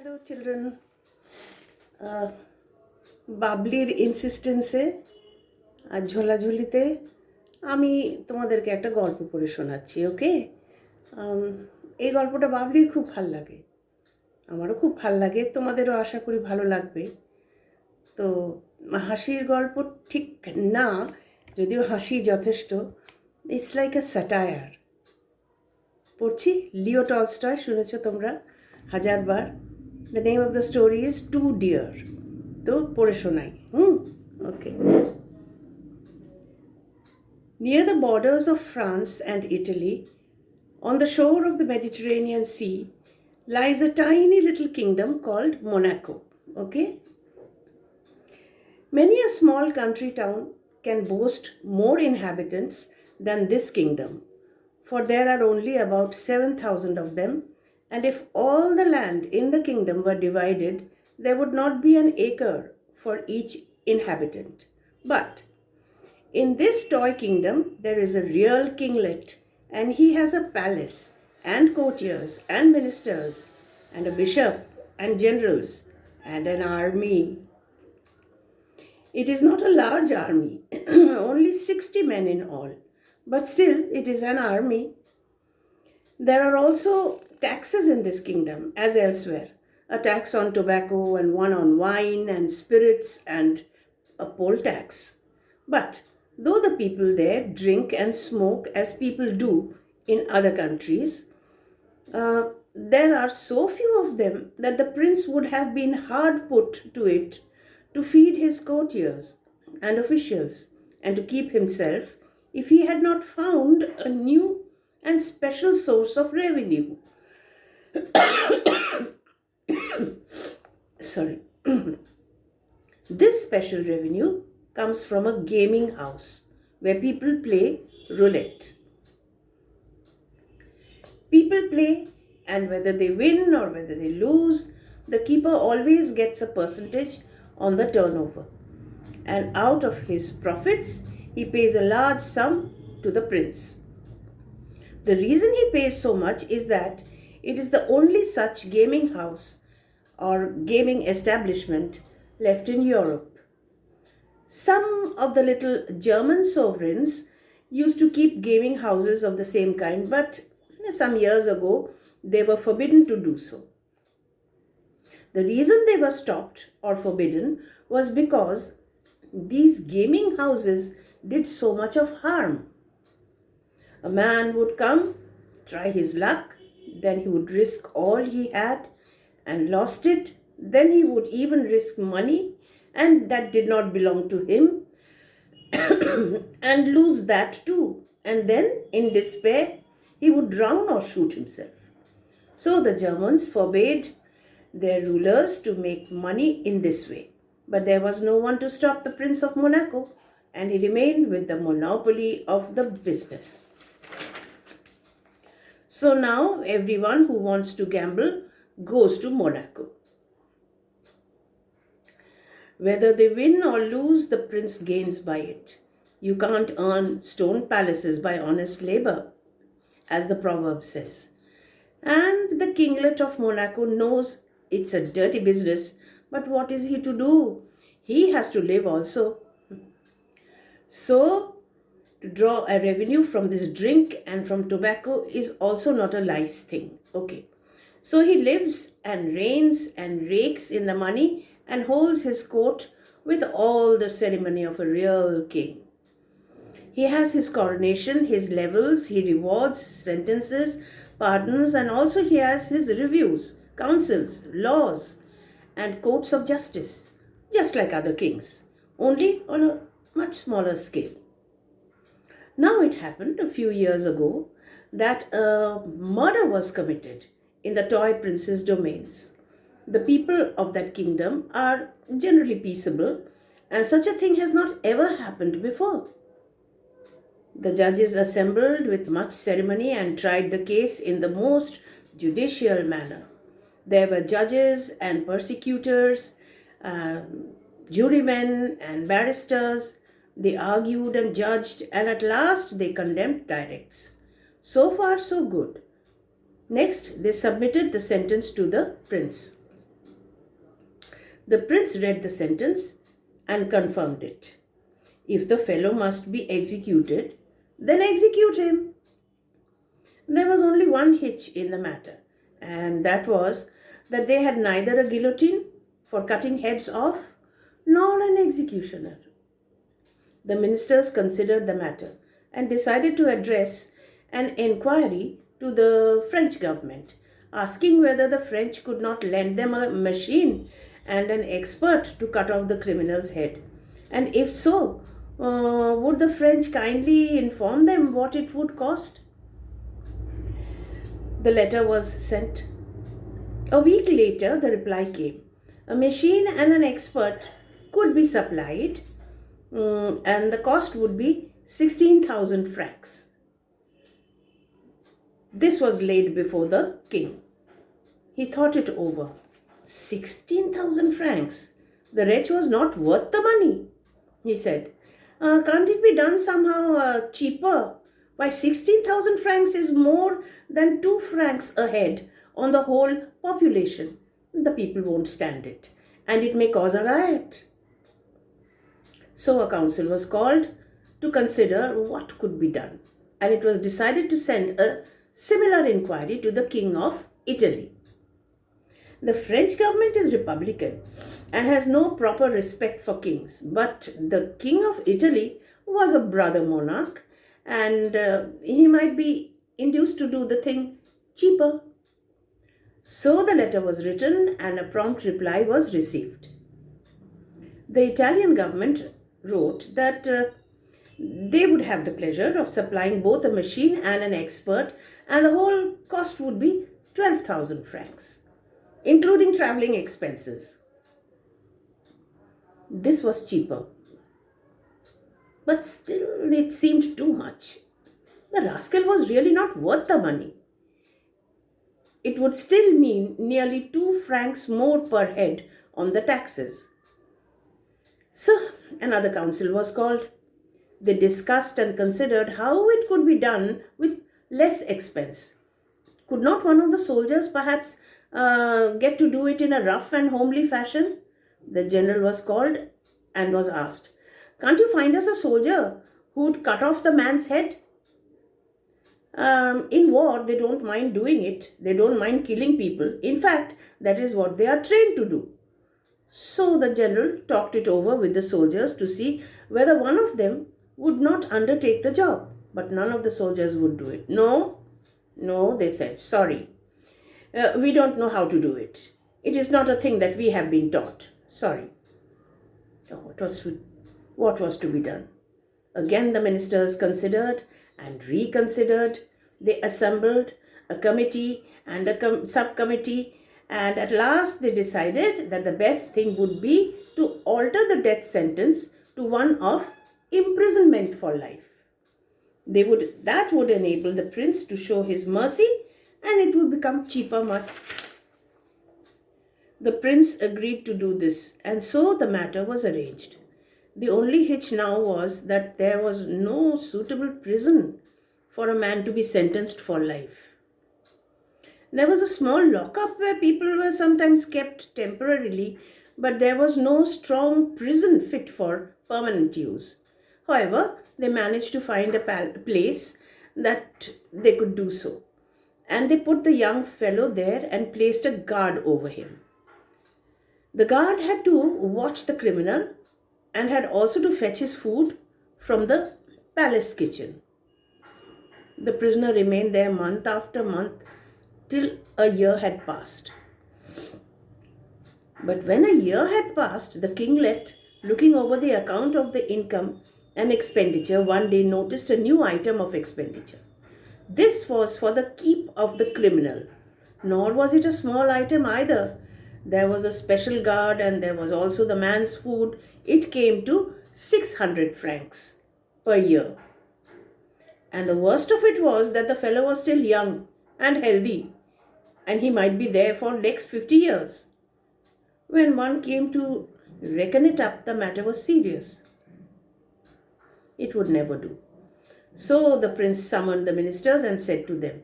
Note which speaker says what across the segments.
Speaker 1: Hello children, বাবলির ইনসিস্টেন্সে আর ঝোলাঝুলিতে আমি তোমাদেরকে একটা গল্প পড়ে শোনাচ্ছি। ওকে, এই গল্পটা বাবলির খুব ভাল লাগে, আমারও খুব ভাল লাগে, তোমাদেরও আশা করি ভালো লাগবে। তো হাসির গল্প ঠিক না, যদিও হাসি যথেষ্ট। It's like a satire. পড়ছি, লিও টলস্টয়, শুনেছো তোমরা হাজারবার। The name of the story is too dear. তো পড়ে শোনাই। ওকে। Near the borders of France and Italy, on the shore of the Mediterranean Sea, lies a tiny little kingdom called Monaco. Okay? Many a small country town can boast more inhabitants than this kingdom, for there are only about 7,000 of them, and if all the land in the kingdom were divided, there would not be an acre for each inhabitant. But in this toy kingdom, there is a real kinglet, and he has a palace, and courtiers, and ministers, and a bishop, and generals, and an army. It is not a large army, only 60 men in all, but still it is an army. There are also taxes in this kingdom, as elsewhere, a tax on tobacco, and one on wine and spirits, and a poll tax. But though the people there drink and smoke as people do in other countries, there are so few of them that the prince would have been hard put to it to feed his courtiers and officials and to keep himself if he had not found a new and special source of revenue. Sorry. This special revenue comes from a gaming house where people play roulette. People play, and whether they win or whether they lose, the keeper always gets a percentage on the turnover. And out of his profits, he pays a large sum to the prince. The reason he pays so much is that it is the only such gaming house or gaming establishment left in Europe. Some of the little German sovereigns used to keep gaming houses of the same kind, but some years ago they were forbidden to do so. The reason they were stopped or forbidden was because these gaming houses did so much of harm. A man would come, try his luck, then he would risk all he had and lost it, then he would even risk money and that did not belong to him and lose that too, and then in despair he would drown or shoot himself. So the Germans forbade their rulers to make money in this way. But there was no one to stop the Prince of Monaco, and he remained with the monopoly of the business. So now everyone who wants to gamble goes to Monaco. Whether they win or lose, the prince gains by it. You can't earn stone palaces by honest labor, as the proverb says. And the kinglet of Monaco knows it's a dirty business, but what is he to do? He has to live also. So, to draw a revenue from this drink and from tobacco is also not a nice thing. Okay. So he lives and reigns and rakes in the money and holds his court with all the ceremony of a real king. He has his coronation, his levels, he rewards, sentences, pardons, and also he has his reviews, councils, laws, and courts of justice, just like other kings, only on a much smaller scale. Now it happened a few years ago that a murder was committed in the toy prince's domains. The people of that kingdom are generally peaceable, and such a thing has not ever happened before. The judges assembled with much ceremony and tried the case in the most judicial manner. There were judges and prosecutors, jurymen and barristers. They argued and judged, and at last they condemned directs. So far, so good. Next, they submitted the sentence to the prince. The prince read the sentence and confirmed it. If the fellow must be executed, then execute him. There was only one hitch in the matter, and that was that they had neither a guillotine for cutting heads off nor an executioner. The ministers considered the matter and decided to address an inquiry to the French government, asking whether the French could not lend them a machine and an expert to cut off the criminal's head. And if so, would the French kindly inform them what it would cost? The letter was sent. A week later, the reply came. A machine and an expert could be supplied, and the cost would be 16,000 francs. This was laid before the king. He thought it over. 16,000 francs. The wretch was not worth the money, he said. Can't it be done somehow cheaper? Why, 16,000 francs is more than 2 francs a head on the whole population. The people won't stand it, and it may cause a riot. So a council was called to consider what could be done, and it was decided to send a similar inquiry to the King of Italy. The French government is republican and has no proper respect for kings, but the King of Italy was a brother monarch, and he might be induced to do the thing cheaper. So the letter was written and a prompt reply was received. The Italian government wrote that they would have the pleasure of supplying both a machine and an expert, and the whole cost would be 12,000 francs, including traveling expenses. This was cheaper, but still it seemed too much. The rascal was really not worth the money. It would still mean nearly 2 francs more per head on the taxes. So another council was called. They discussed and considered how it could be done with less expense. Could not one of the soldiers perhaps get to do it in a rough and homely fashion? The general was called and was asked, "Can't you find us a soldier who'd cut off the man's head?" In war, they don't mind doing it. They don't mind killing people. In fact, that is what they are trained to do. So the general talked it over with the soldiers to see whether one of them would not undertake the job. But none of the soldiers would do it. No, they said, sorry. We don't know how to do it. It is not a thing that we have been taught. Sorry. So what was to be done? Again, the ministers considered and reconsidered. They assembled a committee and a subcommittee, and at last they decided that the best thing would be to alter the death sentence to one of imprisonment for life. That would enable the prince to show his mercy, and it would become cheaper much. The prince agreed to do this, and so the matter was arranged. The only hitch now was that there was no suitable prison for a man to be sentenced for life. There was a small lockup where people were sometimes kept temporarily, but there was no strong prison fit for permanent use. However, they managed to find a place that they could do so, and they put the young fellow there and placed a guard over him. The guard had to watch the criminal and had also to fetch his food from the palace kitchen. The prisoner remained there month after month till a year had passed. But when a year had passed, the kinglet, looking over the account of the income and expenditure, one day noticed a new item of expenditure. This was for the keep of the criminal. Nor was it a small item either. There was a special guard, and there was also the man's food. It came to 600 francs per year. And the worst of it was that the fellow was still young and healthy, and he might be there for next 50 years. When one came to reckon it up, the matter was serious. It would never do. So the prince summoned the ministers and said to them,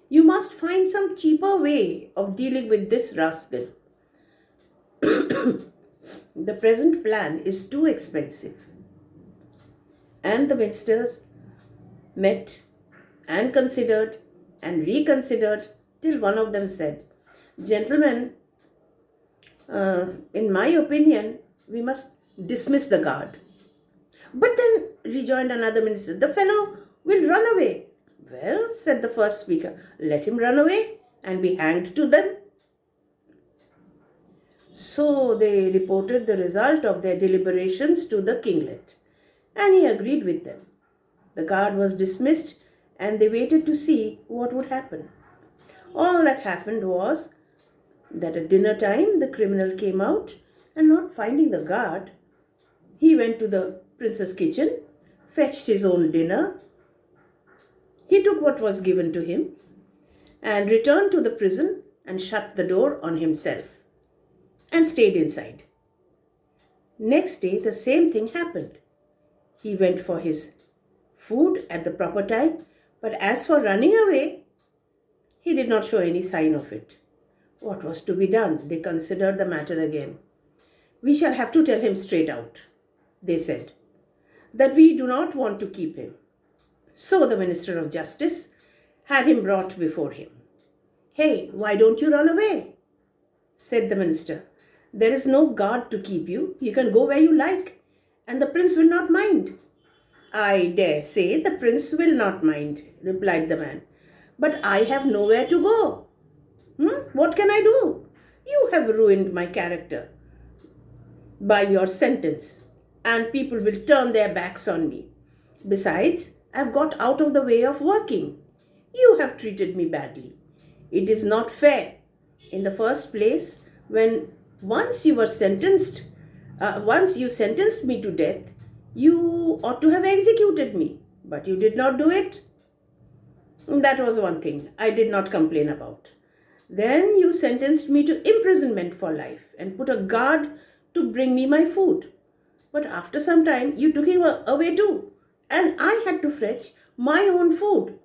Speaker 1: "You must find some cheaper way of dealing with this rascal." The present plan is too expensive. And the ministers met and considered and reconsidered till one of them said, "Gentlemen, in my opinion, we must dismiss the guard." "But then," rejoined another minister, "the fellow will run away." "Well," said the first speaker, "let him run away and be hanged to them." So they reported the result of their deliberations to the kinglet, and he agreed with them. The guard was dismissed, and they waited to see what would happen. All that happened was that at dinner time the criminal came out, and not finding the guard, he went to the prince's kitchen, fetched his own dinner. He took what was given to him and returned to the prison and shut the door on himself and stayed inside. Next day, the same thing happened. He went for his food at the proper time, but as for running away, he did not show any sign of it. What was to be done? They considered the matter again. "We shall have to tell him straight out," they said, "that we do not want to keep him." So the Minister of Justice had him brought before him. "Hey, why don't you run away?" said the minister. "There is no guard to keep you. You can go where you like, and the prince will not mind." "I dare say the prince will not mind," replied the man. "But I have nowhere to go. What can I do? You have ruined my character by your sentence, and people will turn their backs on me. Besides, I've got out of the way of working. You have treated me badly. It is not fair. In the first place, once you sentenced me to death, you ought to have executed me, but you did not do it. That was one thing I did not complain about. Then you sentenced me to imprisonment for life and put a guard to bring me my food. But after some time, you took him away too, and I had to fetch my own food.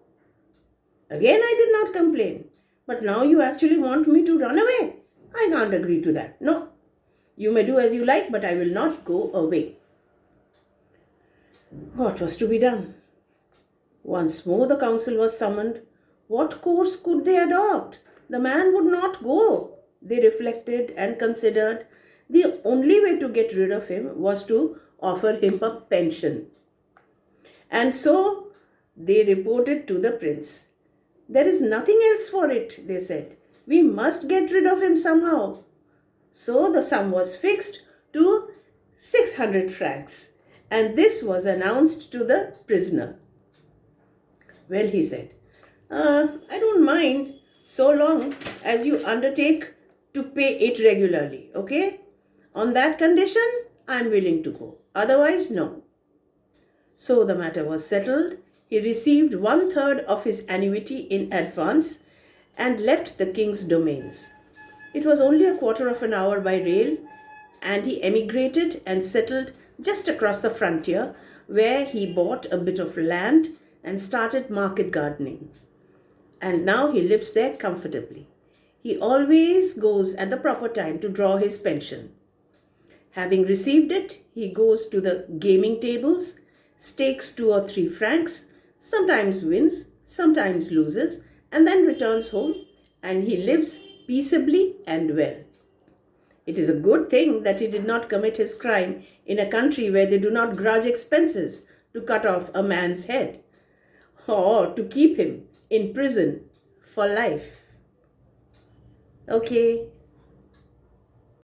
Speaker 1: Again, I did not complain. But now you actually want me to run away. I can't agree to that. No, you may do as you like, but I will not go away." What was to be done? Once more the council was summoned. What course could they adopt? The man would not go. They reflected and considered. The only way to get rid of him was to offer him a pension. And so they reported to the prince. "There is nothing else for it," they said. "We must get rid of him somehow." So the sum was fixed to 600 francs, and this was announced to the prisoner. "Well," he said, "I don't mind so long as you undertake to pay it regularly, okay? On that condition, I'm willing to go. Otherwise, no." So the matter was settled. He received 1/3 of his annuity in advance and left the king's domains. It was only a quarter of an hour by rail, and he emigrated and settled just across the frontier, where he bought a bit of land and started market gardening. And now he lives there comfortably. He always goes at the proper time to draw his pension. Having received it, he goes to the gaming tables, stakes 2 or 3 francs, sometimes wins, sometimes loses, and then returns home, and he lives peaceably and well. It is a good thing that he did not commit his crime in a country where they do not grudge expenses to cut off a man's head or to keep him in prison for life. Okay.